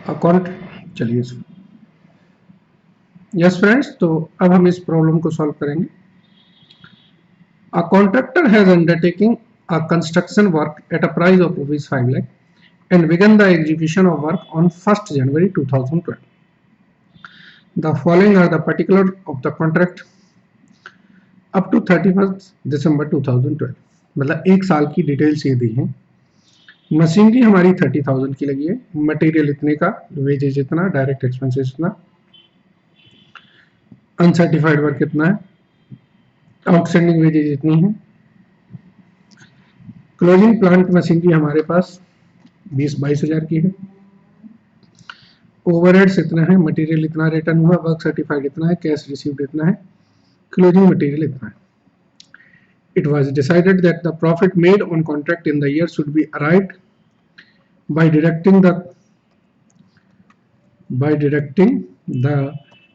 Account. चलिए yes friends, तो अब हम इस प्रॉब्लम को सॉल्व करेंगे। A contractor has undertaking a construction work at a price of ₹5 lakh and began the execution of work on 1st January 2012. The following are the particulars of the contract up to 31st December 2012। मतलब एक साल की details ये दी हैं। Machinery हमारी 30,000 की लगी है, मटेरियल इतने का, वेजेज इतना, डायरेक्ट एक्सपेंसेस इतना, अनसर्टिफाइड वर्क कितना है, आउटस्टैंडिंग वेजेज इतनी है, क्लोजिंग प्लांट मशीनरी हमारे पास 20-22 हज़ार की है, ओवरहेड्स इतना है, मटेरियल इतना रिटर्न हुआ, वर्क सर्टिफाइड इतना है, कैश रिसीव्ड इतना है, क्लोजिंग मटेरियल इतना है। It was decided that the profit made on contract in the year should be arrived by deducting the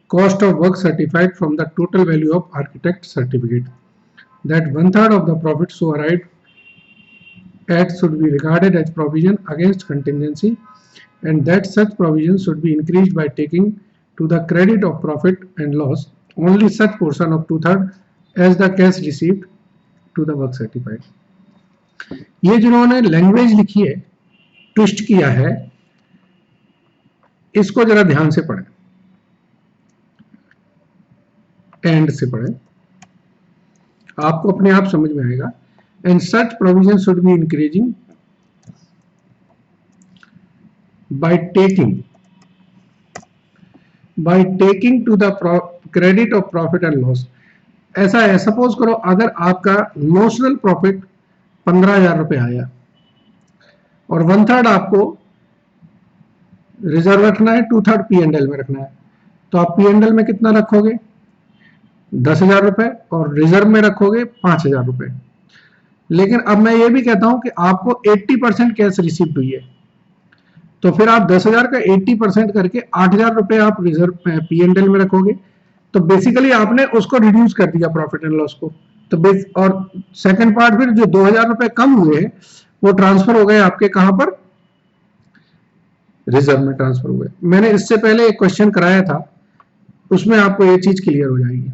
cost of work certified from the total value of architect certificate. That 1/3 of the profit so arrived at should be regarded as provision against contingency, and that such provision should be increased by taking to the credit of profit and loss only such portion of 2/3 as the cash received to the work certified। ये जिन्होंने language लिखी है, twist किया है, इसको जरा ध्यान से पढ़ें, एंड से पढ़ें, आपको अपने आप समझ में आएगा। And such provision should be increasing by taking to the credit of profit and loss। ऐसा है, सपोज करो अगर आपका नोशनल प्रॉफिट 15,000 रुपए आया और 1/3 आपको रिजर्व रखना है, 2/3 P&L में रखना है, तो आप P&L में कितना रखोगे? 10,000 रुपए, और रिजर्व में रखोगे 5,000 रुपए। लेकिन अब मैं ये भी कहता हूं कि आपको 80% कैश रिसीव हुई है, तो फिर आप 10,000 का 80% करके 8,000 रुपए आप रिजर्व P&L में रखोगे। तो बेसिकली आपने उसको रिड्यूस कर दिया प्रॉफिट एंड लॉस को। तो और सेकंड पार्ट फिर जो 2,000 रुपए कम हुए वो ट्रांसफर हो गए आपके कहां पर? रिजर्व में ट्रांसफर हुए। मैंने इससे पहले एक क्वेश्चन कराया था, उसमें आपको ये चीज क्लियर हो जाएगी।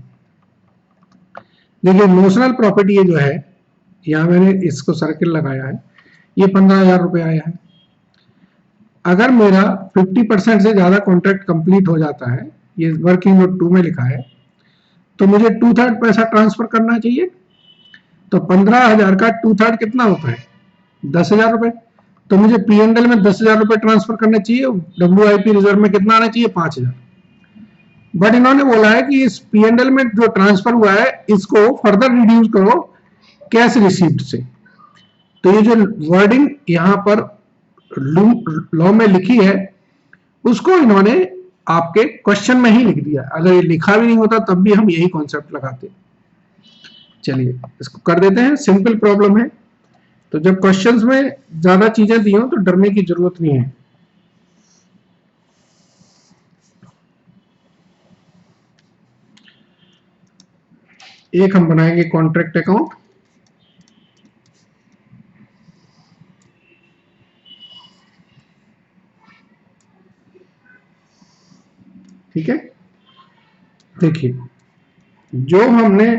देखिए नोशनल प्रॉफिट ये जो है, यहां मैंने इसको सर्किल लगाया है, ये 15,000 रुपए आया है। अगर मेरा 50% से ज्यादा कॉन्ट्रैक्ट कंप्लीट हो जाता है, ये वर्किंग नोट 2 में लिखा है, तो मुझे 2/3 पैसा ट्रांसफर करना चाहिए। तो 15,000 का 2/3 कितना होता है? 10,000 रुपए। तो मुझे P&L में 10,000 रुपए ट्रांसफर करने चाहिए, WIP रिजर्व में कितना आना चाहिए? 5,000। बट इन्होंने बोला है कि इस P&L में जो ट्रांसफर हुआ है इसको फर्दर रिड्यूस करो कैश रिसीव्ड से। तो ये जो वर्डिंग यहां पर लॉ में लिखी है उसको इन्होंने आपके क्वेश्चन में ही लिख दिया। अगर ये लिखा भी नहीं होता तब भी हम यही कॉन्सेप्ट लगाते। चलिए इसको कर देते हैं, सिंपल प्रॉब्लम है। तो जब क्वेश्चंस में ज्यादा चीजें दी हो तो डरने की जरूरत नहीं है। एक हम बनाएंगे कॉन्ट्रैक्ट अकाउंट, ठीक है। देखिए जो हमने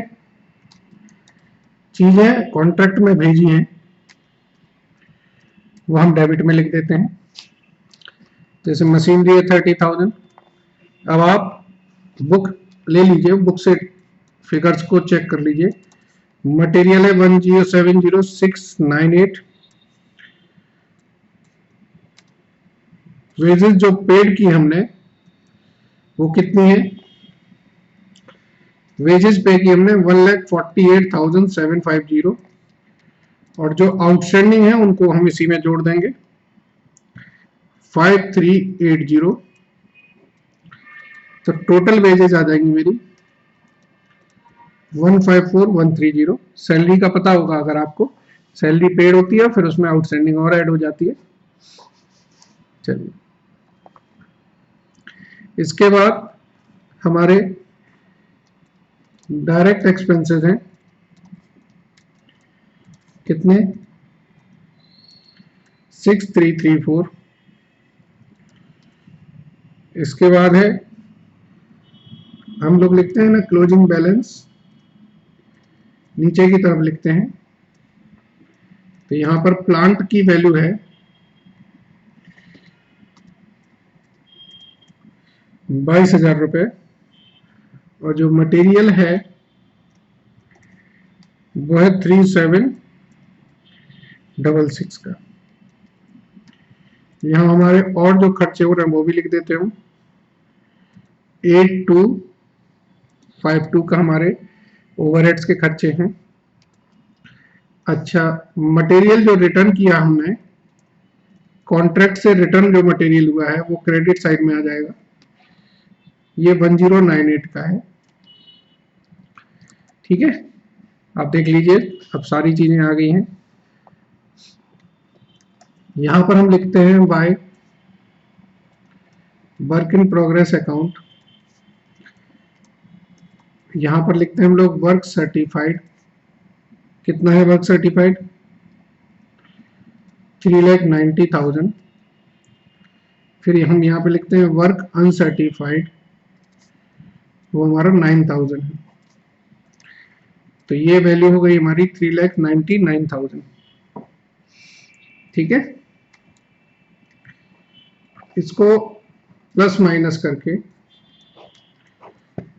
चीजें कॉन्ट्रैक्ट में भेजी हैं वो हम डेबिट में लिख देते हैं। जैसे मशीनरी है 30,000, अब आप बुक ले लीजिए, बुक से फिगर्स को चेक कर लीजिए। मटेरियल है 1070698, वेजेस जो पेड की हमने वो कितनी है? वेजेस पे की हमने 1,48,750, और जो आउटस्टैंडिंग है उनको हम इसी में जोड़ देंगे 5,380। तो टोटल वेजेस आ जाएंगी मेरी 154,130। सैलरी का पता होगा, अगर आपको सैलरी पेड होती है फिर उसमें आउटस्टैंडिंग और ऐड हो जाती है। चलिए इसके बाद हमारे डायरेक्ट एक्सपेंसेस हैं कितने? 6,334। इसके बाद है, हम लोग लिखते हैं ना क्लोजिंग बैलेंस, नीचे की तरफ लिखते हैं। तो यहां पर प्लांट की वैल्यू है 22,000 रुपए, और जो मटेरियल है वो है 3766 का। यहां हमारे और जो खर्चे हो रहे हैं वो भी लिख देते हूं। 8252 का हमारे ओवरहेड्स के खर्चे हैं। अच्छा, मटेरियल जो रिटर्न किया हमने, कॉन्ट्रैक्ट से रिटर्न जो मटेरियल हुआ है वो क्रेडिट साइड में आ जाएगा। ये 1098 का है। ठीक है, आप देख लीजिए, अब सारी चीजें आ गई हैं। यहां पर हम लिखते हैं by work in progress account. यहां पर लिखते हैं हम लोग वर्क सर्टिफाइड। कितना है वर्क सर्टिफाइड? 3,90,000। फिर हम यहां पे लिखते हैं वर्क अनसर्टिफाइड, वो हमारा 9,000 है। तो ये वैल्यू हो गई हमारी 3,99,000। ठीक है, इसको प्लस माइनस करके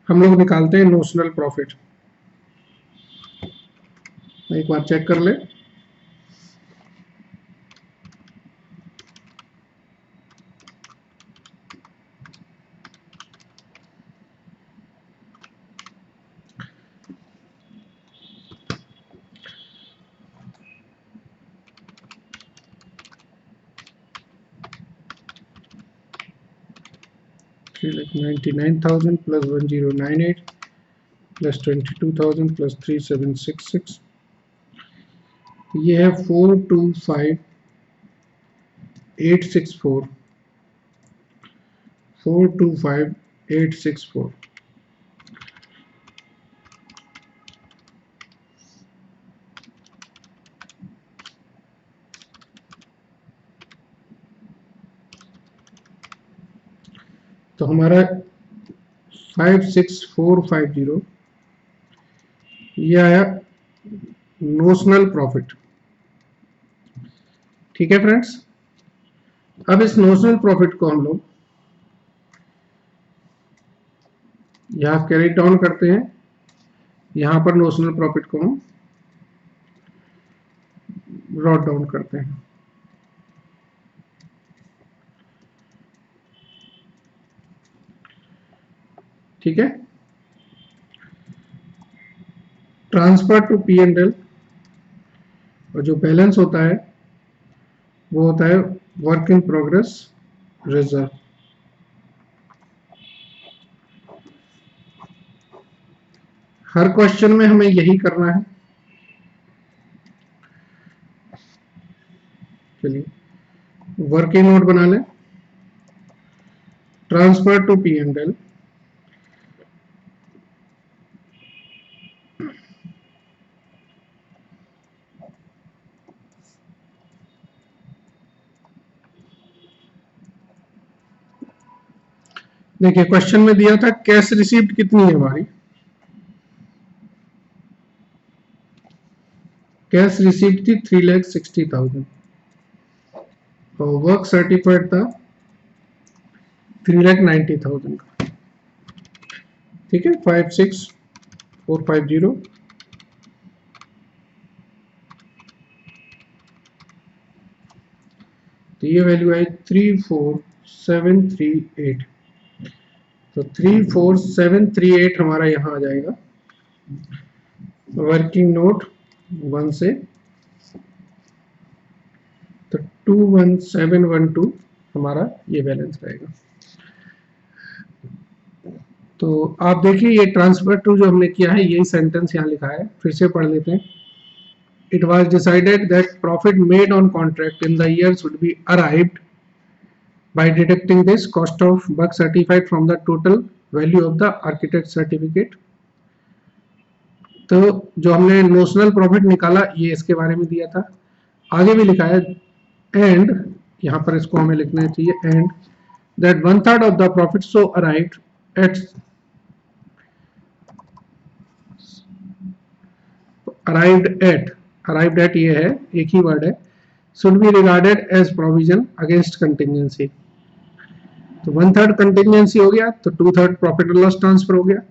हम लोग निकालते हैं नोशनल प्रॉफिट। एक बार चेक कर ले। $3,99,000 plus 1098 plus 22,000 plus 3766, ये है 425,864। 425,864। तो हमारा 56450 ये आया नोशनल प्रॉफिट। ठीक है फ्रेंड्स, अब इस नोशनल प्रॉफिट को हम लोग यहां कैरी डाउन करते हैं। यहां पर नोशनल प्रॉफिट को हम ब्रॉट डाउन करते हैं। ठीक है, transfer to P and L, और जो बैलेंस होता है वो होता है वर्क इन प्रोग्रेस रिजर्व। हर क्वेश्चन में हमें यही करना है। चलिए वर्किंग नोट बना लें। Transfer to P and L, देखिए क्वेश्चन में दिया था कैश रिसीव्ड कितनी है हमारी। कैश रिसीव्ड थी 3,60,000 और वर्क सर्टिफाइड था 3,90,000 का। ठीक है, 56450। तो ये वैल्यू आई 34738। तो 34738 हमारा यहां आ जाएगा वर्किंग नोट 1 से। तो 21712 हमारा ये बैलेंस रहेगा। तो आप देखिए ये ट्रांसफर टू जो हमने किया है यही सेंटेंस यहाँ लिखा है, फिर से पढ़ लेते हैं। It was decided that profit made on contract in the year should be arrived by deducting this cost of work certified from the total value of the architect certificate। तो जो हमने नोशनल प्रॉफिट निकाला ये इसके बारे में दिया था। आगे भी लिखा है एंड, यहाँ पर इसको हमें लिखना चाहिए and that 1/3 of the profit so arrived at ये है, एक ही वर्ड है, should be regarded as provision against contingency। तो 1/3 contingency हो गया तो 2/3 प्रॉफिट और लॉस ट्रांसफर हो गया।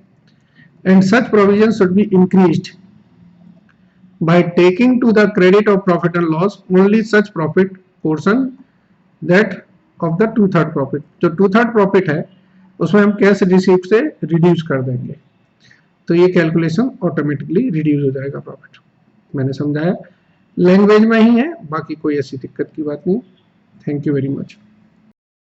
And such provision should be increased by taking to the credit of profit and loss only such profit portion that of the 2/3 profit। जो 2/3 profit है उसमें हम कैश रिसीप्ट से रिड्यूस कर देंगे, तो ये कैलकुलेशन ऑटोमेटिकली रिड्यूस हो जाएगा प्रॉफिट। मैंने समझाया, लैंग्वेज में ही है, बाकी कोई ऐसी दिक्कत की बात नहीं। Thank you very much.